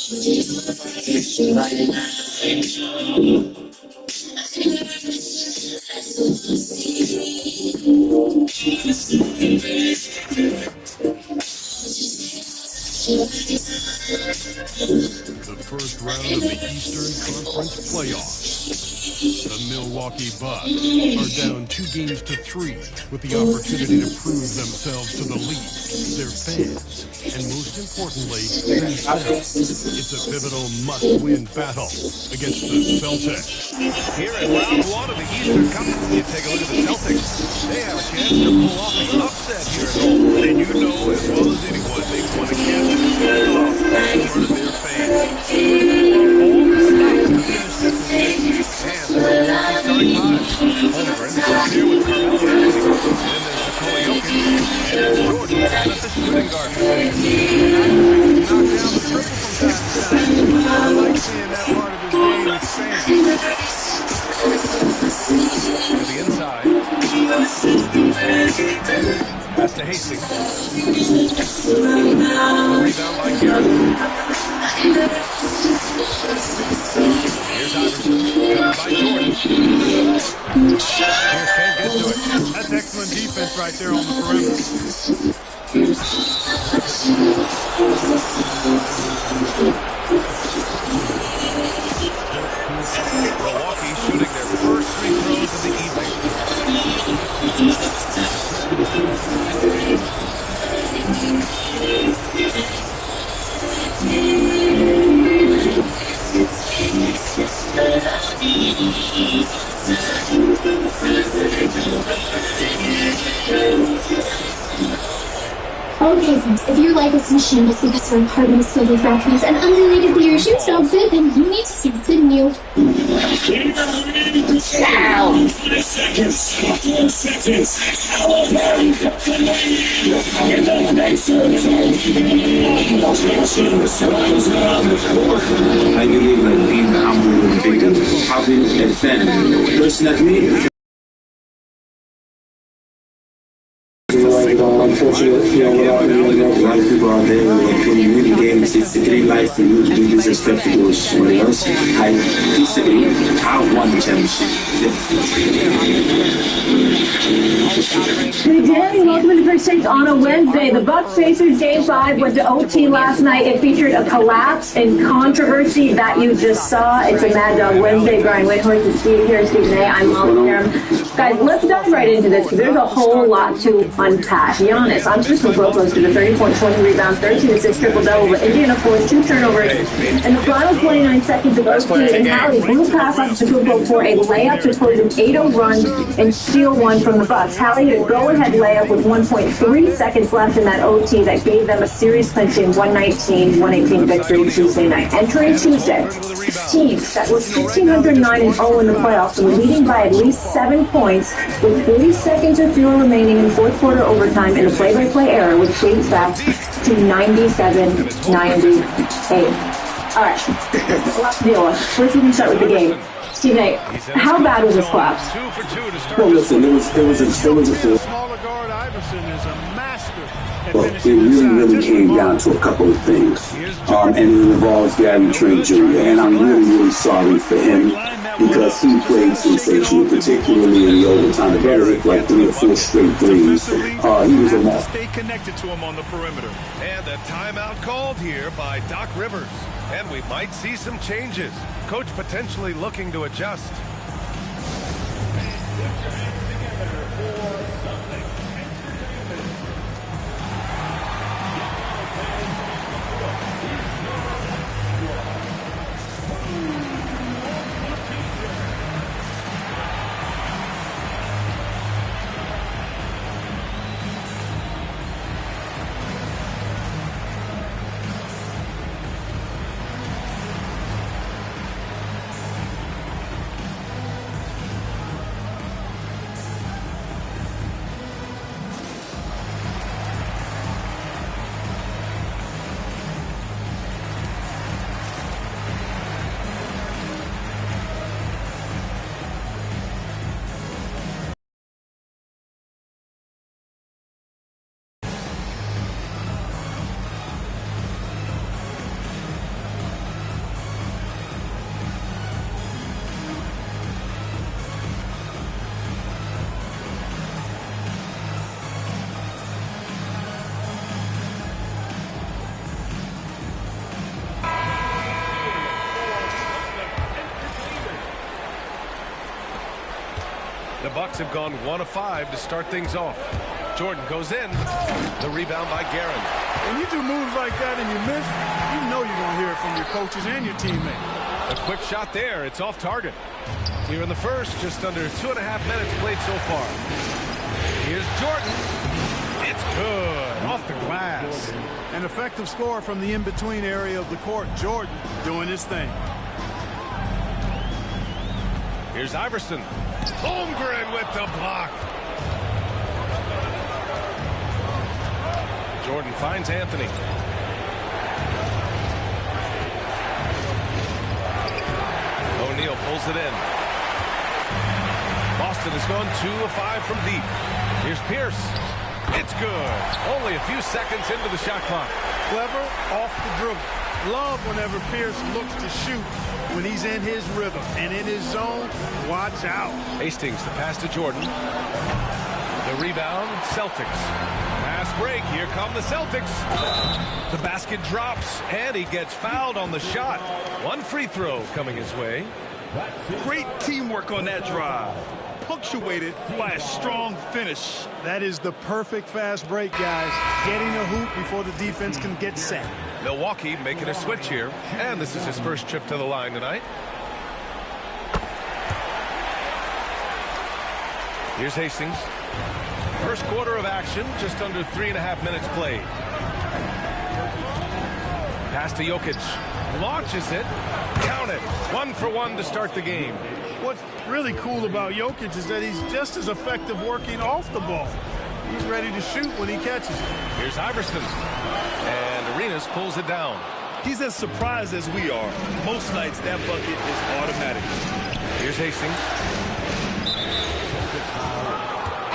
The first round of the Eastern Conference playoffs. The Milwaukee Bucks are down 2-3 with the opportunity to prove themselves to the league, their fans, and most importantly, themselves. It's a pivotal must-win battle against the Celtics. Here in round one of the Eastern Conference, you take a look at the Celtics. They have a chance to pull off the upset here at home. And you know as well as anyone, they want to cash this series off in front of their fans. All the stops to finish this series. And the Milwaukee starting five. Holmgren sits here with Carmelo Anthony. Then there's Nikola Jokic. And it's Jordan at the shooting guard position. And knock down the triple from time to time. I like seeing that part of his game expand. To the inside. Pass to Hastings. The rebound by Garrett. Here's Iverson. Covered by Jordan. Pierce can't get to it. That's excellent defense right there on the perimeter. Milwaukee shooting their first free throws of the evening. Okay, friends, if your life is in shambles because your apartment is filled with raccoons and unrelated to your shoes don't fit, then you need to see the new. I believe that being humble and big, happy and fan. Person like me. Unfortunately, a lot of people out there when you win games, it's a great life for you to be disrespectful to somebody else. I disagree. I won the championship. Good day, welcome to First Takes on a Wednesday. The Bucks Pacers Game 5 went to OT last night. It featured a collapse and controversy that you just saw. It's a Mad Dog Wednesday. Brian Whitehorse and Steve here, Stephen A. I'm Molly Karam. Guys, let's dive right into this because there's a whole lot to unpack. Giannis, Antetokounmpo posted a 30-point, 20 rebound, 13-assist triple-double, but Indiana forced 2 turnovers in the final 29 seconds of OT, and Hallie blew past Antetokounmpo for a layup to close an 8-0 run and steal one from the Bucks. Hallie hit a go-ahead layup with 1.3 seconds left in that OT that gave them a series-clinching 119-118 victory Tuesday night. Entering Tuesday, teams that were 1,509-0 in the playoffs were leading by at least 7 points with 40 seconds or fewer remaining in fourth quarter overtime in the play-by-play era, which dates back to 97-98. All right, a lot to deal with. First, we can start with the game. Steve A, how bad was this collapse? Well, listen, it was a Smaller guard Iverson is a master at well, it finishing really came down to a couple of things. And it involves Gary Trent Jr. And I'm really sorry for him because he played sensational, particularly in the overtime. The better hit like 3 or 4 straight threes. He was a mess. Stay connected to him on the perimeter. And a timeout called here by Doc Rivers. And we might see some changes. Coach potentially looking to adjust. Bucks have gone 1 of 5 to start things off. Jordan goes in. The rebound by Guerin. When you do moves like that and you miss, you know you're going to hear it from your coaches and your teammates. A quick shot there. It's off target. Here in the first, just under 2.5 minutes played so far. Here's Jordan. It's good. Off the glass. An effective score from the in-between area of the court. Jordan doing his thing. Here's Iverson. Holmgren with the block. Jordan finds Anthony. O'Neal pulls it in. Boston has gone 2 of 5 from deep. Here's Pierce. It's good. Only a few seconds into the shot clock. Clever off the dribble. Love whenever Pierce looks to shoot when he's in his rhythm and in his zone. Watch out. Hastings, the pass to Jordan. The rebound, Celtics. Fast break. Here come the Celtics. The basket drops, and he gets fouled on the shot. One free throw coming his way. Great teamwork on that drive. Punctuated by a strong finish. That is the perfect fast break, guys. Getting a hoop before the defense can get set. Milwaukee making a switch here, and this is his first trip to the line tonight. Here's Hastings. First quarter of action, just under 3.5 minutes played. Pass to Jokic. Launches it. Count it. 1 for 1 to start the game. What's really cool about Jokic is that he's just as effective working off the ball. He's ready to shoot when he catches it. Here's Iverson. And Arenas pulls it down. He's as surprised as we are. Most nights that bucket is automatic. Here's Hastings.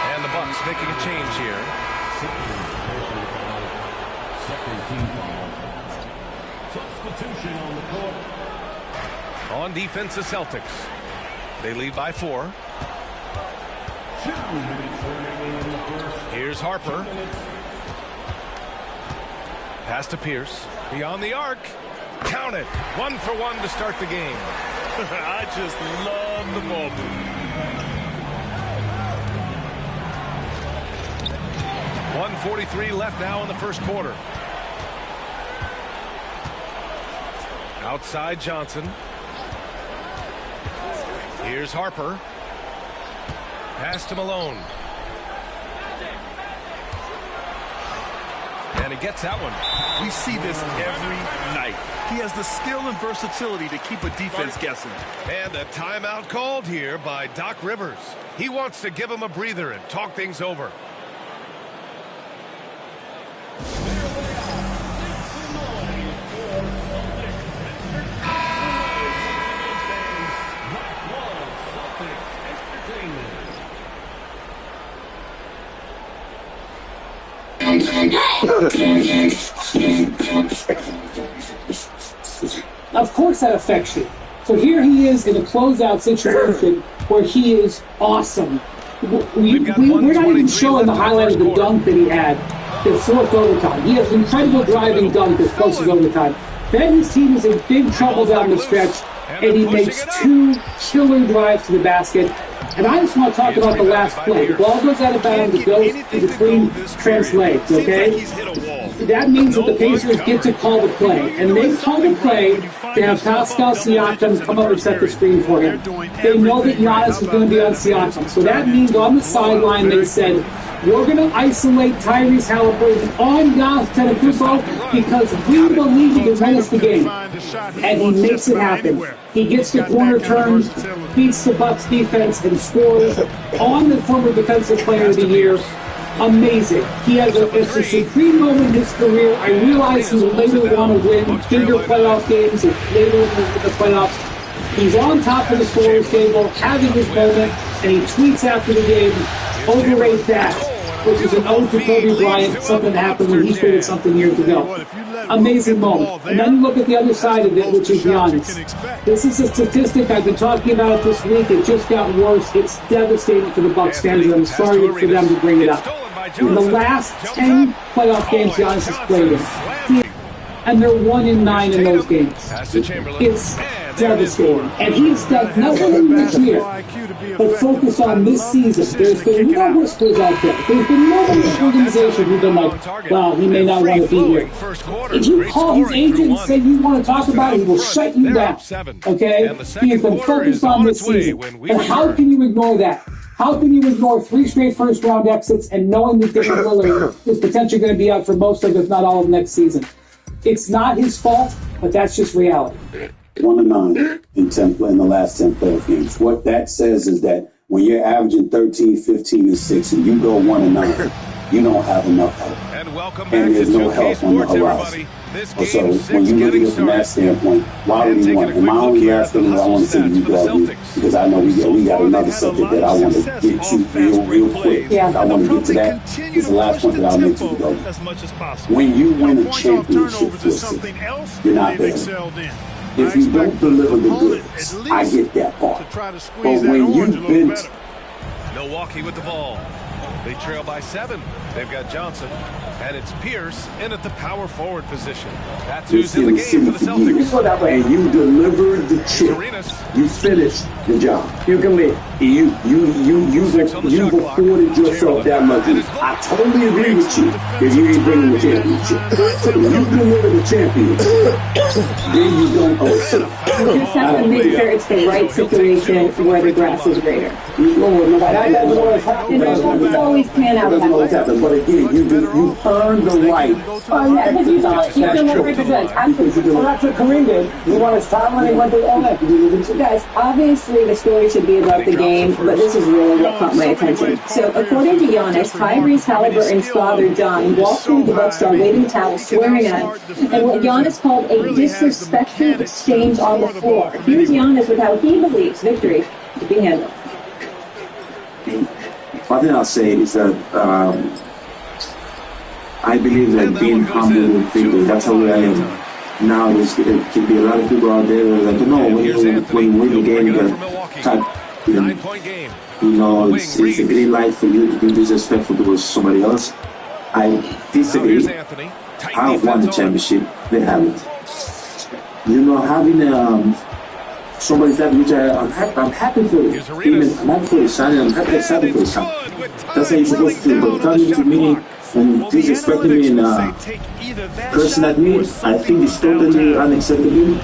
And the Bucks making a change here. Substitution on the court. On defense, the Celtics. They lead by 4. 2 minutes remaining in the first. Here's Harper. Pass to Pierce. Beyond the arc. Count it. 1 for 1 to start the game. I just love the ball move. 1:43 left now in the first quarter. Outside Johnson. Here's Harper. Pass to Malone. And he gets that one. We see this every night. He has the skill and versatility to keep a defense guessing. And a timeout called here by Doc Rivers. He wants to give him a breather and talk things over. Of course that affects you. So here he is in a closeout situation where he is awesome. We're not even showing the highlight of the dunk that he had the fourth overtime. He has an incredible driving dunk that closes overtime. Then his team is in big trouble down the stretch, and he makes 2 killer drives to the basket. And I just want to talk about the last play. The ball goes out of bounds, it goes in between Trent's legs, okay? That means that the Pacers get to call the play. And they call the play to have Pascal Siakam come up and set the screen for him. They know that Giannis is going to be on Siakam. So that means on the sideline they said, we're going to isolate Tyrese Halliburton on Giannis Antetokounmpo because we believe he can win us the game. And he makes it happen. He gets the corner turns, beats the Bucks defense, and scores on the former Defensive Player of the Year. Amazing. He has it's a supreme moment in his career. I realize he will later want to win bigger playoff games and later in the playoffs. He's on top of the scorer's table, having his moment, and he tweets after the game, overrate that, which is an ode to Kobe Bryant, something that happened when he tweeted something years ago. Amazing moment. And then look at the other side of it, which is Giannis. This is a statistic I've been talking about this week. It just got worse. It's devastating for the Bucks fans, and I'm sorry for them to bring it up. In the last 10 playoff games Giannis has played in, and they're 1-9 in those games. It's devastating. And he's done not only this year, but focus on this season. There's been no whispers out there. There's been no organization who's been like, well, he may not want to be here. If you call his agent and say you want to talk about it, he will shut you down. Okay? He has been focused on this season. And how can you ignore that? How can you ignore 3 straight first-round exits and knowing that Damian Lillard is potentially going to be out for most of, if not all, of next season? It's not his fault, but that's just reality. 1-9 in the last 10 playoff games. What that says is that when you're averaging 13, 15, and 6, and you go 1-9, you don't have enough help. And there's no help on the horizon. So when you look at it from that standpoint, why would you want? And my only last thing that I want to say to you, Doggy, because I know we got another subject that I want to get to real quick. Yeah. I want to get to that. This is the last point that I'll make to you, Doggy. When you win a championship, you're not there. If you don't deliver the goods, I get that part. But when you've been... Milwaukee with the ball. They trail by 7. They've got Johnson. And it's Pierce in at the power forward position. That's who's in the game for the Celtics. And you delivered the chip. You finished the job. You can leave. You've afforded yourself that much. I totally agree with you if you ain't bringing the championship. You deliver the championship. Then you don't owe it. You just have to make sure it's the right situation where the grass is greener. It doesn't always pan out that way. But again, you earned the right. Oh, yeah, because you delivered the goods. Well, that's what Kareem did. He won his time when he went to LA. Guys, obviously the story should be about the game, but this is really what caught my attention. So, according to Giannis, Tyrese Halliburton's father, John, walked through the Bucks waving towels, swearing at him, and what Giannis called a disrespectful exchange on the floor. Here's Giannis with how he believes victory to be handled. One thing I'll say is that I believe that being humble with people, that's how I am. Now, there can be a lot of people out there that are like, when you win the game, you it's a green light for you to be disrespectful towards somebody else. I disagree. I have won the championship. They haven't. Having somebody that which I'm happy for it. I'm happy for his son, and I'm happy for his son. That's how you're supposed to do. But coming to me and disrespecting me and cursing at me, I think it's totally unacceptable.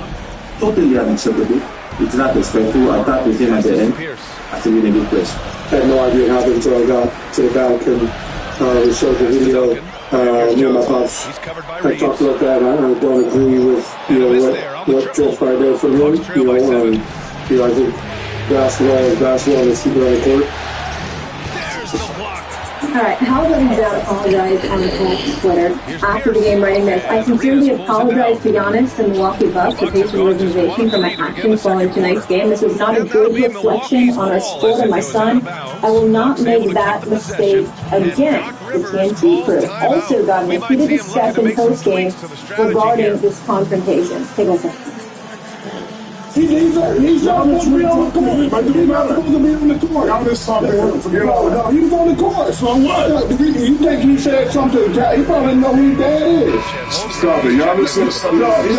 Totally unacceptable. It's not respectful. I thought with him at the end. I think we're in a good place. I had no idea how until I got to the back and we showed the video. Me and my pops I talked about that. I don't agree with what transpired there from him. I think basketball is basketball and let's keep it on the court. Alright, Halliburton's out apologized on the Twitter after the game, writing this. I sincerely apologize to Giannis and the Milwaukee Bucks, the Pacers organization, for my actions following tonight's game. This was not a good reflection on our sport and my son. I will not make that mistake again. The TNT crew also got a repeated discussion post-game regarding this confrontation. Take a listen. He's not supposed to be on the court. He's not supposed to be on the court. I'm just talking to him. No, he was on the court. So what? You think he said something? He probably know who his dad is. Stop it. Y'all just said something. No, he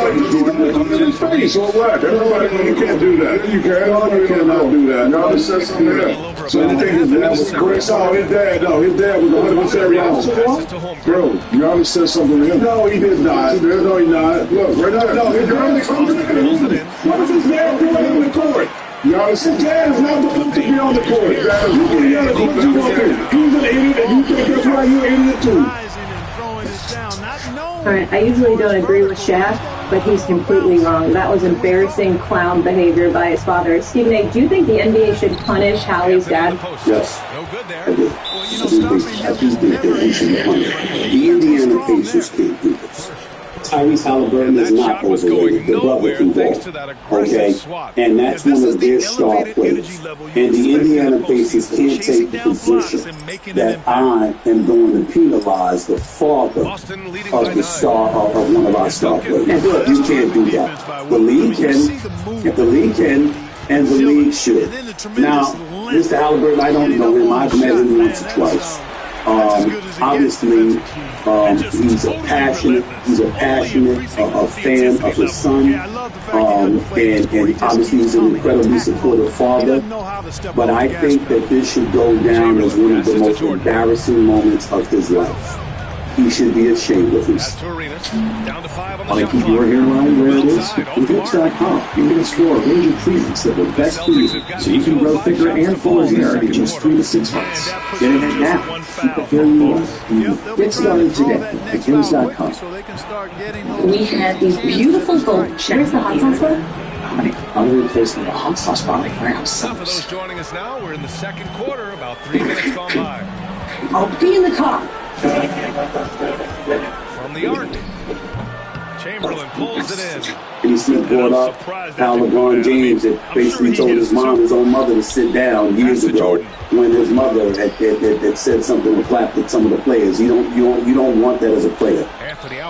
looked in his face. So what? Everybody, you can't do that. You can't. You cannot do that. Y'all just said something there. So anything his dad was correct. No, his dad was 100% wrong. Bro, y'all just said something to him. No, he did not. No, he not. Look, right now. No, his dad is what is his dad doing on the court? Y'all said his dad is not supposed to be on the court. You can be on the court. You want to. He's an idiot, and you think that's why you're an idiot too. Alright, I usually don't agree with Shaq, but he's completely wrong. That was embarrassing clown behavior by his father. Stephen A., do you think the NBA should punish Hallie's dad? Yes. I do. I think they should be punished. The Indiana Pacers can't do this. Tyrese Halliburton is not overrated. The brother can go. Okay? And that's one of their star players. And the Indiana Pacers can't take the position that I am going to penalize the father of the star of one of our star players. You can't do that. The league can, and the league should. Now, Mr. Halliburton, I don't know him. I've met him once or twice. Obviously, he's a passionate fan of his son, and obviously he's an incredibly supportive father. But I think that this should go down as one of the most embarrassing moments of his life. He should be ashamed of himself. Want to keep your hairline where it is? With Hoops.com, you can explore a range of treatments that will best for you, so you can grow thicker and fuller hair in just 3 to 6 months. Get it now. Keep the hair you want. Get started today at Hoops.com. We had these beautiful gold. Where's the hot sauce one? I'm replacing the hot sauce bottle for our For those joining us now, we're in the second quarter, about 3 minutes gone by. I'll be in the car. From the arc, Chamberlain pulls it in. And Smith brought up how LeBron James had basically told his own mother to sit down years ago when his mother had said something or clapped at some of the players. You don't want that as a player.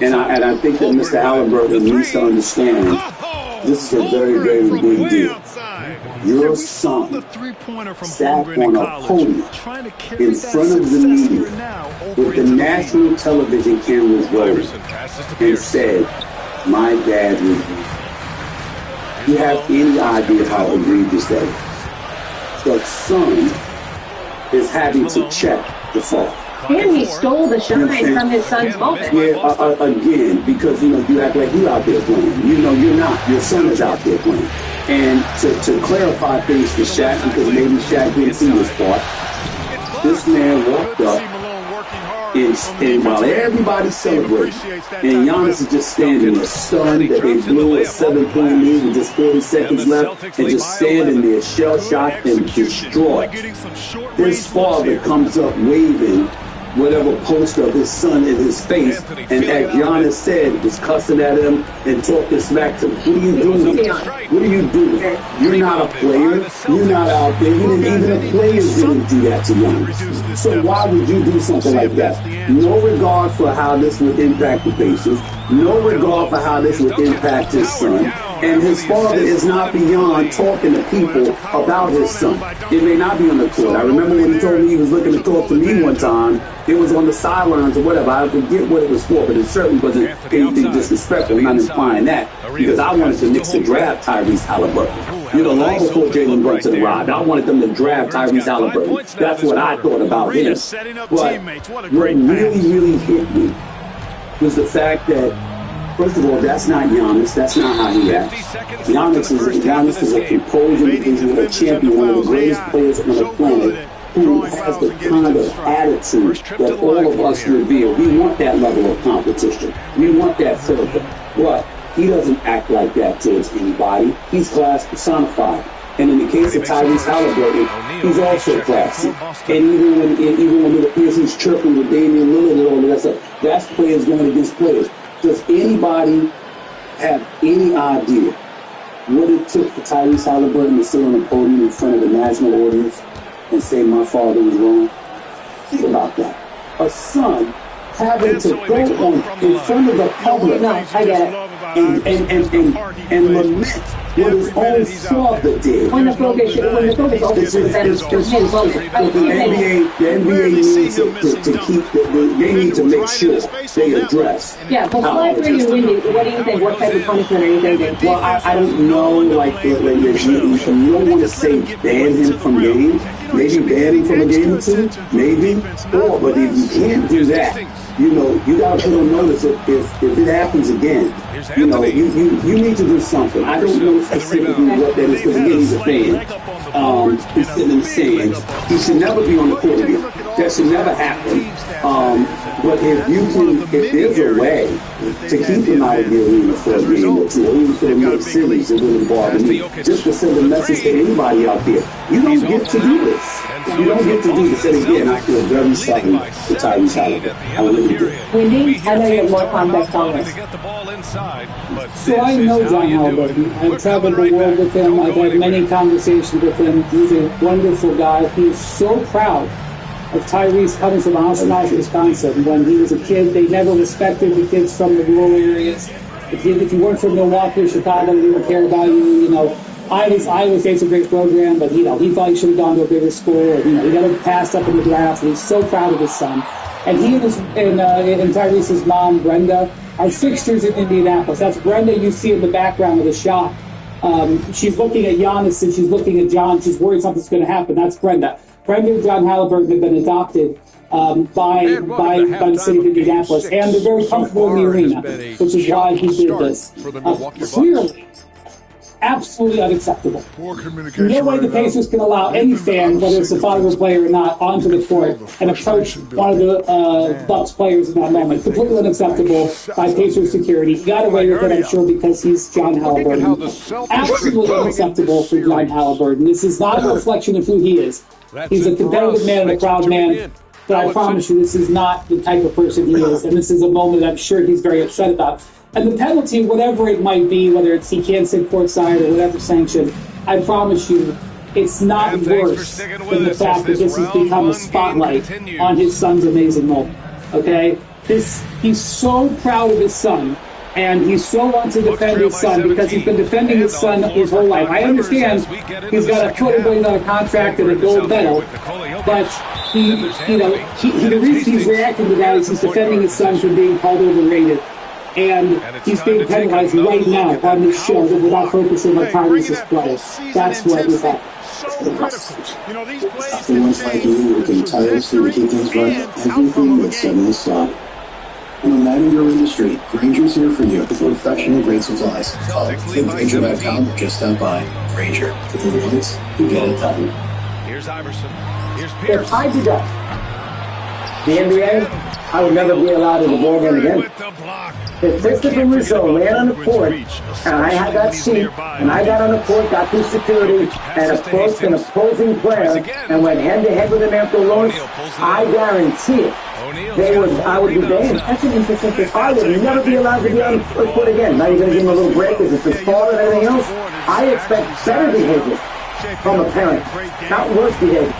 And I think that Mr. Halliburton needs to understand this is a very, very big deal. Your son sat on a podium in front of the media with the national television cameras rolling and said, "My dad was me." You have any idea how egregious that is? The son is having to check the fall. And he stole the shine from his son's moment. Yeah, again, because, you act like you out there playing. You're not. Your son is out there playing. And to clarify things for Shaq, because maybe Shaq didn't see this part, this man walked up, and while everybody's celebrating, and Giannis is just standing there stunned that they blew a 7-point lead with just 40 seconds left, and just standing there shell-shocked and distraught. His father comes up waving whatever poster of his son in his face, and as Giannis said, was cussing at him and talking smack to him. What are you doing? What are you doing? You're not a player. You're not out there. Even the players didn't do that to Giannis. So why would you do something like that? No regard for how this would impact the Pacers. No regard for how this would impact his son. And his father is not beyond talking to people about his son. It may not be on the court. I remember when he told me he was looking to talk to me one time. It was on the sidelines or whatever. I forget what it was for, but it certainly wasn't anything disrespectful. I'm not implying that, because I wanted the Knicks to draft Tyrese Halliburton. Long before Jalen Brunson arrived, I wanted them to draft Tyrese Halliburton. That's what I thought about him. But what really, really hit me was the fact that, first of all, that's not Giannis. That's not how he acts. Giannis is a composed individual, a champion, one of the greatest players on the planet, who has the kind of attitude that all of us revere. We want that level of competition. We want that fervor. But he doesn't act like that towards anybody. He's class personified. And in the case of Tyrese Halliburton, he's also classy. And even when it appears he's chirping with Damian Lillard and all that stuff, that's players going against players. Does anybody have any idea what it took for Tyrese Halliburton to sit on a podium in front of the national audience and say my father was wrong? Think about that. A son having to go on in front of the public and lament what his own father did. When the focus opens, that is his focus. The NBA needs to keep, they need to make sure they address. Yeah, but what do you think? What type of punishment are you thinking? Well, I don't know, you don't want to say ban him from games. Maybe ban him from a game or two. Maybe. But if you can't do that, you got to put on notice if it happens again. You need to do something. I don't know specifically what that is, because again, he's a fan. He's sitting in the stands. He should never be on the court again. That should never happen. But if there's a way to keep him out of the arena for a game or two, or even for the next series, it wouldn't bother me. Just to send a message to anybody out there. You don't get to do this. You don't get to do this. And again, I feel very sorry for Tyrese Halliburton. I really do. Wendy, I know you have more context on this. So I know John Halliburton. I've traveled the world with him. I've had many conversations with him. He's a wonderful guy. He's so proud of Tyrese coming from Oshkosh, Wisconsin. When he was a kid, they never respected the kids from the rural areas. If you weren't from Milwaukee or Chicago, they didn't care about you. Iowa State's a great program, but he thought he should have gone to a bigger school. Or, he got passed up in the draft, and he's so proud of his son. And he and Tyrese's mom, Brenda, are fixtures in Indianapolis. That's Brenda you see in the background of the shot. She's looking at Giannis and she's looking at John. She's worried something's going to happen. That's Brenda. Brenda and John Halliburton have been adopted by the city of Indianapolis, and they're very comfortable in the arena, which is why he did this. Clearly, absolutely unacceptable. No way the Pacers can allow any fan, whether it's a father player or not, onto the court and approach one of the Bucks players in that moment. Completely unacceptable by Pacers security. He got away with it, I'm sure, because he's John Halliburton. Absolutely unacceptable for John Halliburton. This is not a reflection of who he is. He's a competitive man and a proud man. But I promise you, this is not the type of person he is, and this is a moment I'm sure he's very upset about. And the penalty, whatever it might be, whether it's he can't sit courtside or whatever sanction, I promise you, it's not worse than the fact that this has become a spotlight on his son's amazing moment. Okay? He's so proud of his son, and he so wants to defend his son because he's been defending his son his whole life. I understand he's got a $2 billion contract and a gold medal, but the reason he's reacting to that is he's defending his son from being called overrated. And he's being penalized right now on this show without focusing on Tyrese's play. That's what is happening. Everyone's like you, working tirelessly to keep things right. Everything is set in the slot. No matter your industry, Granger's here for you with perfection and great supplies. Call Granger.com or just stop by. Granger, for the ones who get it done. Here's Iverson. Here's Pierce. If I did that, the NBA, I would never be allowed in the ballgame again. If Christopher Rizzo ran on the court, and I had that seat, and I got on the court, got through security, and approached an opposing player, and went head-to-head with him after launch, I guarantee it. I would be banned. That's an interesting thing. I would never be allowed to be on the court again. Now you're going to give him a little break because it's his fault and everything else. I expect better behavior from a parent, not worse behavior.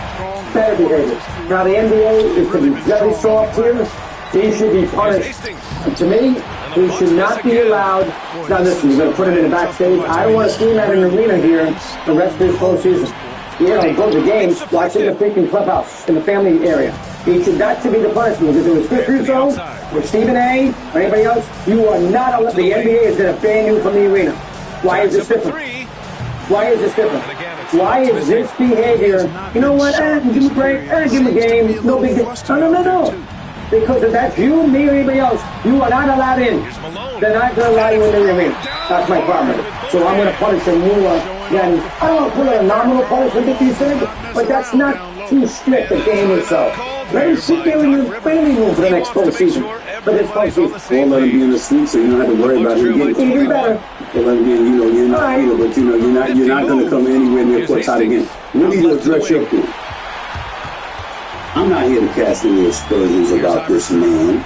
Better behavior. Now the NBA is to be very soft here. He should be punished. And to me, he should not be allowed. Now listen, you're going to put him in the backstage. I don't want to see him at an arena here the rest of his postseason. You know, go to the games, watch him in the freaking clubhouse in the family area. He should not to be the punishment. Because it was 50 years old, or Stephen A, or anybody else, you are not allowed. The NBA is going to ban you from the arena. Why is this different? Why is this different? Why is this behavior? You know what? Give him a break. Give him a game. No big deal. No. Because if that's you, me, or anybody else, you are not allowed in. They're not going to allow you in the arena. That's my problem. So I'm going to punish him more than, I don't want to put a nominal punishment, 50 cents, but that's not too strict a game or so. Let him sit there in the training room for the next postseason. For this postseason. Or let him be in the suite so you don't have to worry about him getting even better. Or let him be, you're not, but you're not going to come anywhere near courtside again. When do you address your pool? I'm not here to cast any aspersions about this man.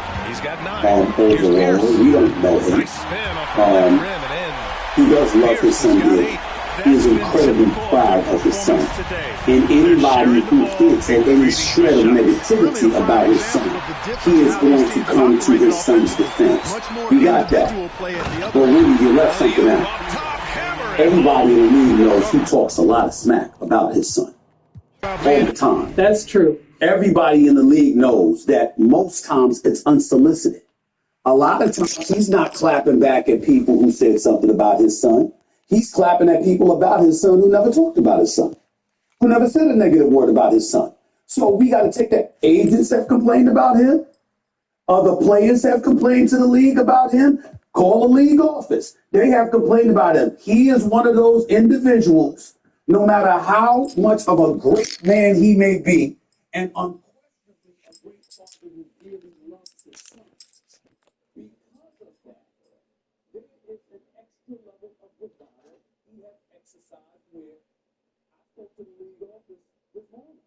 Overall, we don't know him. He does love his son dearly. He is incredibly proud of his son. And anybody who thinks of any shred of negativity about his son, he is going to come to his son's defense. You got that? But really, you left something out. Everybody in the league knows he talks a lot of smack about his son. All the time. That's true. Everybody in the league knows that most times it's unsolicited. A lot of times he's not clapping back at people who said something about his son. He's clapping at people about his son who never talked about his son, who never said a negative word about his son. So we got to take that. Agents have complained about him. Other players have complained to the league about him. Call the league office. They have complained about him. He is one of those individuals, no matter how much of a great man he may be, and unquestionably a great father who dearly loves his son. Because of that, there is an extra level of regard he has exercised where I spoke to the league office this morning.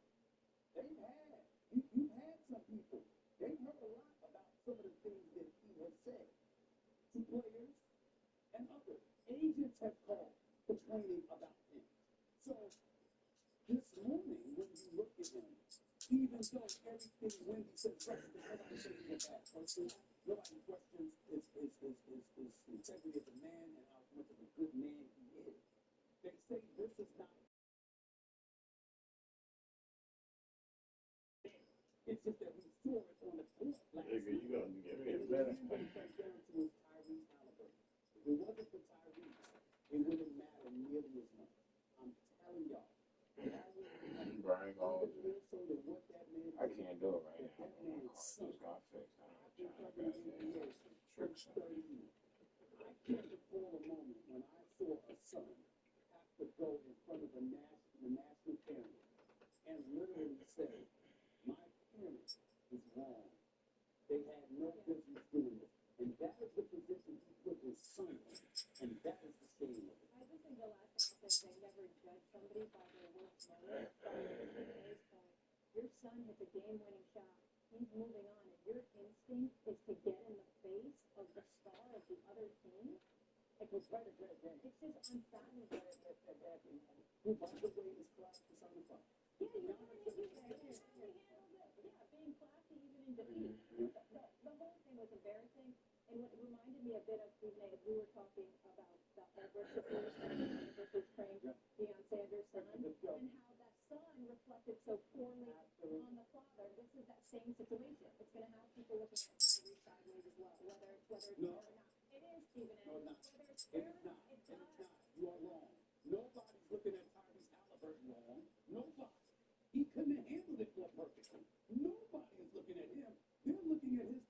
You've had some people. They've heard a lot about some of the things that he has said to players and others. Agents have called complaining about him. So this morning, when you look at him, even though everything Wendy says, nobody says he's a bad person, nobody questions his integrity as a man and how much of a good man he is. They say son. I can't recall a moment when I saw a son have to go in front of the national camera and literally say, my parent is wrong. They had no business doing this. And that is the position he put his son in. And that is the shame of it. I just think the last thing I'll say is I never judge somebody by their worst moment. But to Jay's point, your son hits a game-winning shot. He's moving on, and your instinct is to get in the face of the star of the other team. Like, was right a great game. It's just unfathomable. Who, by the way, is class personified. Yeah, you know what it is. Yeah, being classy even in defeat. The whole thing was embarrassing, and what it reminded me a bit of, as we were talking about the Oprah versus Frank, Deion Sanders' son, and how that son reflected so poorly on the father. This is that same situation. It's going to have people looking at Kyrie sideways as well, whether it's fair or not. It is, Stephen A. Whether it's fair or not, it does. You are wrong. Nobody's looking at Tyrese Halliburton wrong. Nobody. He couldn't have handled it more perfectly. Nobody is looking at him. They're looking at his.